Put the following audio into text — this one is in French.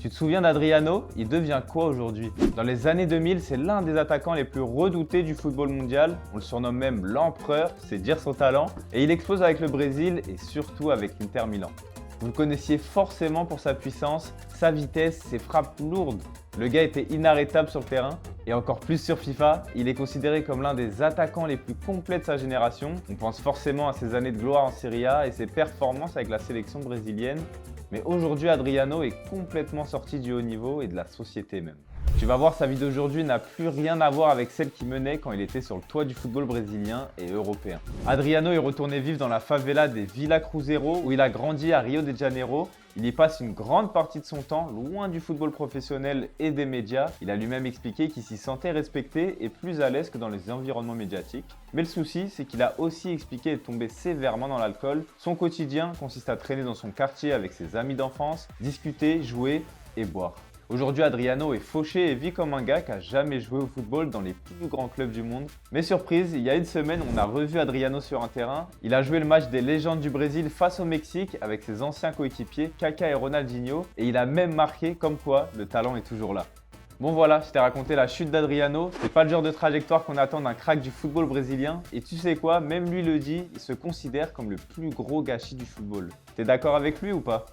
Tu te souviens d'Adriano? Il devient quoi aujourd'hui? Dans les années 2000, c'est l'un des attaquants les plus redoutés du football mondial. On le surnomme même l'empereur, c'est dire son talent. Et il explose avec le Brésil et surtout avec l'Inter Milan. Vous le connaissiez forcément pour sa puissance, sa vitesse, ses frappes lourdes. Le gars était inarrêtable sur le terrain et encore plus sur FIFA, il est considéré comme l'un des attaquants les plus complets de sa génération. On pense forcément à ses années de gloire en Serie A et ses performances avec la sélection brésilienne. Mais aujourd'hui, Adriano est complètement sorti du haut niveau et de la société même. Tu vas voir, sa vie d'aujourd'hui n'a plus rien à voir avec celle qui menait quand il était sur le toit du football brésilien et européen. Adriano est retourné vivre dans la favela des Villa Cruzeiro où il a grandi à Rio de Janeiro. Il y passe une grande partie de son temps loin du football professionnel et des médias. Il a lui-même expliqué qu'il s'y sentait respecté et plus à l'aise que dans les environnements médiatiques. Mais le souci, c'est qu'il a aussi expliqué être tombé sévèrement dans l'alcool. Son quotidien consiste à traîner dans son quartier avec ses amis d'enfance, discuter, jouer et boire. Aujourd'hui, Adriano est fauché et vit comme un gars qui a jamais joué au football dans les plus grands clubs du monde. Mais surprise, il y a une semaine, on a revu Adriano sur un terrain. Il a joué le match des légendes du Brésil face au Mexique avec ses anciens coéquipiers Kaká et Ronaldinho. Et il a même marqué comme quoi le talent est toujours là. Bon voilà, je t'ai raconté la chute d'Adriano. C'est pas le genre de trajectoire qu'on attend d'un crack du football brésilien. Et tu sais quoi, même lui le dit, il se considère comme le plus gros gâchis du football. T'es d'accord avec lui ou pas ?